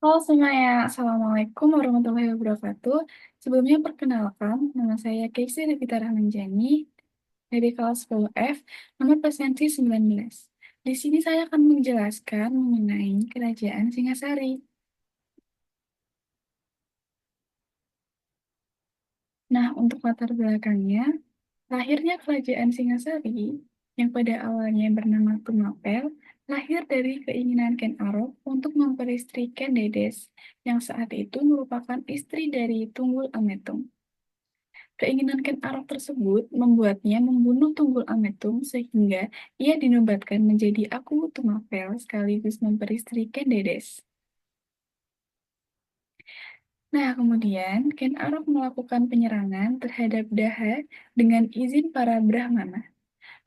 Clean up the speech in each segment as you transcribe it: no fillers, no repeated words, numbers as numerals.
Halo semuanya, Assalamualaikum warahmatullahi wabarakatuh. Sebelumnya perkenalkan, nama saya Keisi Revita Rahmanjani dari kelas 10F, nomor presensi 19. Di sini saya akan menjelaskan mengenai Kerajaan Singasari. Nah, untuk latar belakangnya, lahirnya Kerajaan Singasari, yang pada awalnya bernama Tumapel, lahir dari keinginan Ken Arok untuk memperistrikan Dedes, yang saat itu merupakan istri dari Tunggul Ametung. Keinginan Ken Arok tersebut membuatnya membunuh Tunggul Ametung sehingga ia dinobatkan menjadi Aku Tumapel sekaligus memperistrikan Dedes. Nah, kemudian Ken Arok melakukan penyerangan terhadap Daha dengan izin para Brahmana.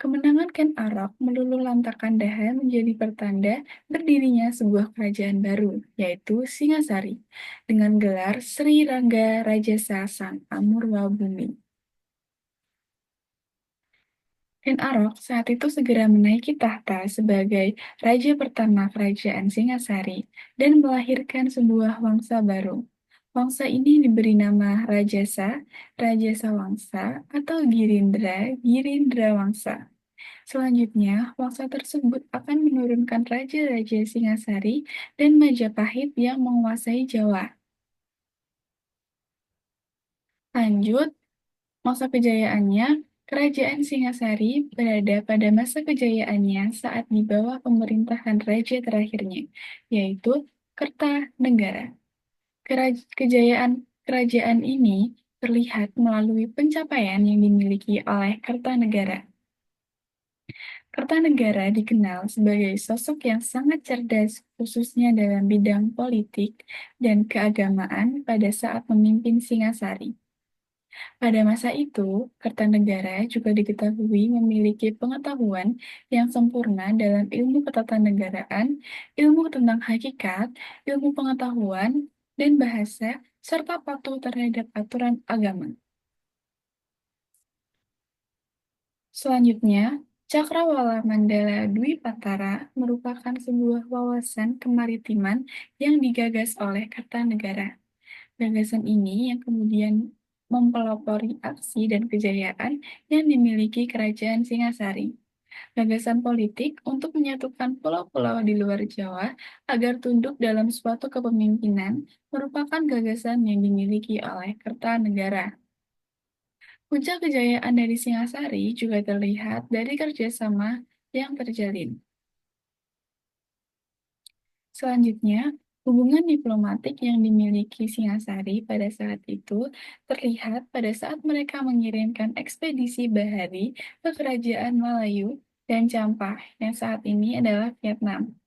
Kemenangan Ken Arok meluluhlantakkan Daha menjadi pertanda berdirinya sebuah kerajaan baru, yaitu Singasari, dengan gelar Sri Rangga Rajasa Sang Amurwa Bumi. Ken Arok saat itu segera menaiki tahta sebagai raja pertama kerajaan Singasari dan melahirkan sebuah wangsa baru. Wangsa ini diberi nama Rajasa, Rajasa Wangsa, atau Girindra, Girindra Wangsa. Selanjutnya, wangsa tersebut akan menurunkan raja-raja Singasari dan Majapahit yang menguasai Jawa. Lanjut, masa kejayaannya, Kerajaan Singasari berada pada masa kejayaannya saat di bawah pemerintahan raja terakhirnya, yaitu Kertanegara. Kejayaan kerajaan ini terlihat melalui pencapaian yang dimiliki oleh Kertanegara. Kertanegara dikenal sebagai sosok yang sangat cerdas, khususnya dalam bidang politik dan keagamaan pada saat memimpin Singasari. Pada masa itu, Kertanegara juga diketahui memiliki pengetahuan yang sempurna dalam ilmu ketatanegaraan, ilmu tentang hakikat, ilmu pengetahuan, dan bahasa, serta patuh terhadap aturan agama. Selanjutnya, Cakrawala Mandala Dwipatara merupakan sebuah wawasan kemaritiman yang digagas oleh Kertanegara. Gagasan ini yang kemudian mempelopori aksi dan kejayaan yang dimiliki Kerajaan Singasari. Gagasan politik untuk menyatukan pulau-pulau di luar Jawa agar tunduk dalam suatu kepemimpinan merupakan gagasan yang dimiliki oleh Kertanegara. Puncak kejayaan dari Singasari juga terlihat dari kerjasama yang terjalin. Selanjutnya, hubungan diplomatik yang dimiliki Singasari pada saat itu terlihat pada saat mereka mengirimkan ekspedisi bahari ke Kerajaan Malayu dan Campah yang saat ini adalah Vietnam.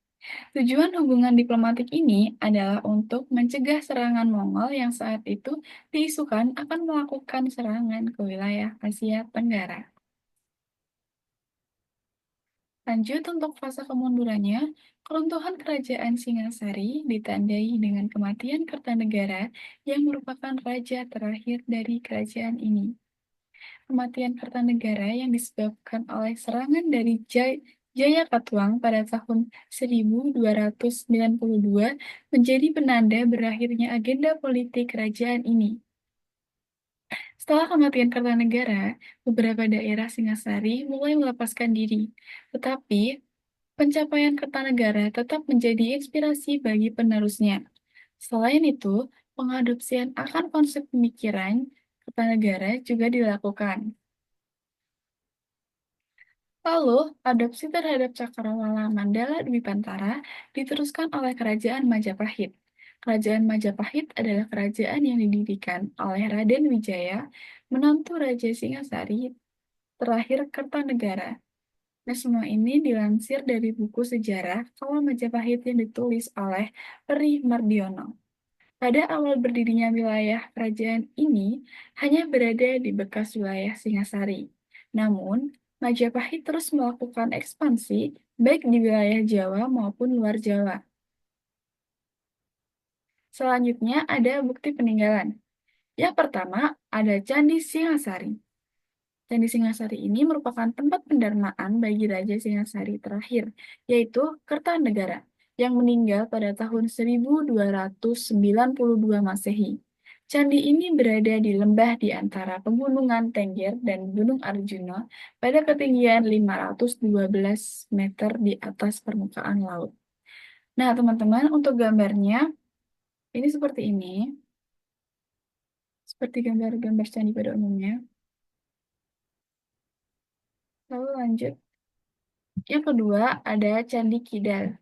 Tujuan hubungan diplomatik ini adalah untuk mencegah serangan Mongol yang saat itu diisukan akan melakukan serangan ke wilayah Asia Tenggara. Lanjut untuk fase kemundurannya, keruntuhan Kerajaan Singasari ditandai dengan kematian Kertanegara yang merupakan raja terakhir dari kerajaan ini. Kematian Kertanegara yang disebabkan oleh serangan dari Jayakatwang pada tahun 1292 menjadi penanda berakhirnya agenda politik kerajaan ini. Setelah kematian Kertanegara, beberapa daerah Singasari mulai melepaskan diri, tetapi pencapaian Kertanegara tetap menjadi inspirasi bagi penerusnya. Selain itu, pengadopsian akan konsep pemikiran Kertanegara juga dilakukan. Lalu, adopsi terhadap Cakrawala Mandala Dwipantara diteruskan oleh Kerajaan Majapahit. Kerajaan Majapahit adalah kerajaan yang didirikan oleh Raden Wijaya, menantu Raja Singasari, terakhir Kertanegara. Nah, semua ini dilansir dari buku sejarah Kala Majapahit yang ditulis oleh Peri Mardiono. Pada awal berdirinya wilayah kerajaan ini hanya berada di bekas wilayah Singasari. Namun, Majapahit terus melakukan ekspansi baik di wilayah Jawa maupun luar Jawa. Selanjutnya ada bukti peninggalan. Yang pertama ada Candi Singasari. Candi Singasari ini merupakan tempat pendarmaan bagi Raja Singasari terakhir, yaitu Kertanegara. yang meninggal pada tahun 1292 Masehi. Candi ini berada di lembah di antara pegunungan Tengger dan Gunung Arjuna pada ketinggian 512 meter di atas permukaan laut. Nah, teman-teman, untuk gambarnya ini seperti ini, seperti gambar-gambar candi pada umumnya. Lalu lanjut. Yang kedua ada Candi Kidal.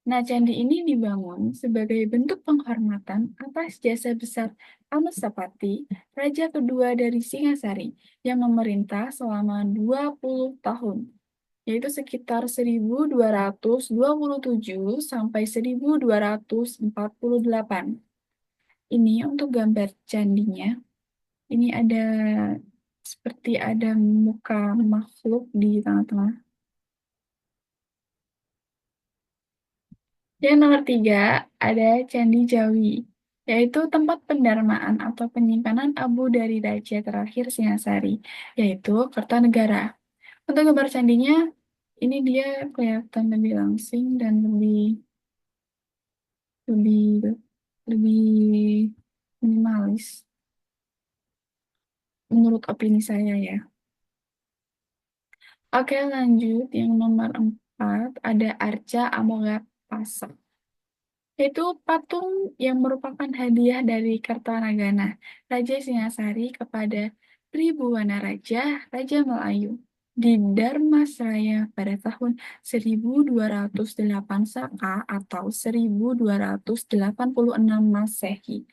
Nah, candi ini dibangun sebagai bentuk penghormatan atas jasa besar Anusapati, raja kedua dari Singasari, yang memerintah selama 20 tahun, yaitu sekitar 1227 sampai 1248. Ini untuk gambar candinya. Ini ada seperti ada muka makhluk di tengah-tengah. Yang nomor tiga ada Candi Jawi, yaitu tempat pendarmaan atau penyimpanan abu dari raja terakhir Singasari, yaitu Kertanegara. Untuk gambar candinya, ini dia kelihatan lebih langsing dan lebih lebih minimalis, menurut opini saya ya. Oke, lanjut. Yang nomor empat ada Arca Amogapasa, yaitu patung yang merupakan hadiah dari Kertanagana, Raja Singasari kepada Tribhuwana Raja, Raja Melayu, di Dharmasraya pada tahun 1208 Saka atau 1286 Masehi.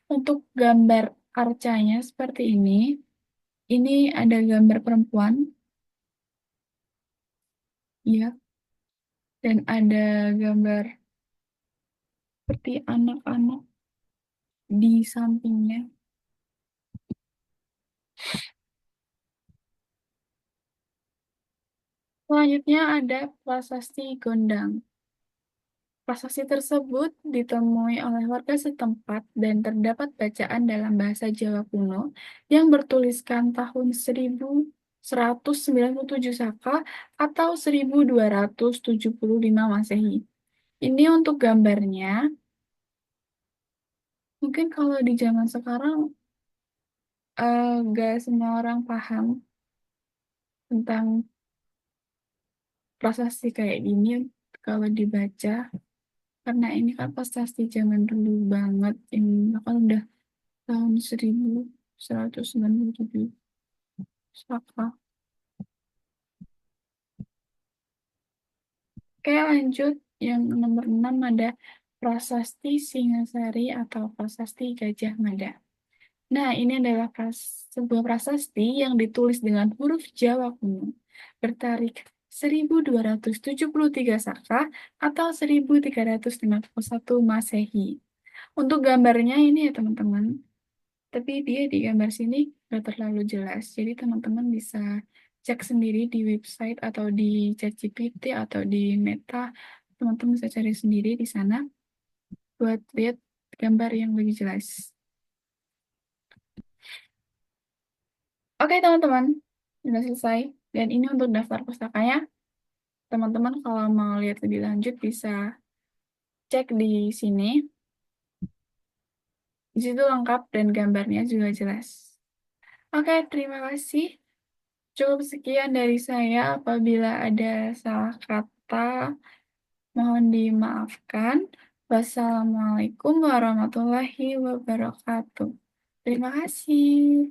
Untuk gambar arcanya seperti ini ada gambar perempuan, ya, dan ada gambar seperti anak-anak di sampingnya. Selanjutnya ada prasasti Gondang. Prasasti tersebut ditemui oleh warga setempat dan terdapat bacaan dalam bahasa Jawa kuno yang bertuliskan tahun 1197 Saka atau 1275 Masehi. Ini untuk gambarnya, mungkin kalau di zaman sekarang gak semua orang paham tentang prasasti kayak gini kalau dibaca. Karena ini kan prestasi zaman dulu banget. Ini kan udah tahun 1197 Saka. Oke, lanjut. Yang nomor 6 ada Prasasti Singasari atau Prasasti Gajah Mada. Nah, ini adalah sebuah prasasti yang ditulis dengan huruf Jawa kuno. Bertarik 1273 Saka atau 1351 Masehi. Untuk gambarnya ini ya teman-teman, tapi dia di gambar sini nggak terlalu jelas. Jadi teman-teman bisa cek sendiri di website atau di ChatGPT atau di Meta. Teman-teman bisa cari sendiri di sana buat lihat gambar yang lebih jelas. Oke teman-teman, sudah selesai. Dan ini untuk daftar pustakanya. Teman-teman kalau mau lihat lebih lanjut bisa cek di sini. Di situ lengkap dan gambarnya juga jelas. Oke, terima kasih. Cukup sekian dari saya. Apabila ada salah kata, mohon dimaafkan. Wassalamualaikum warahmatullahi wabarakatuh. Terima kasih.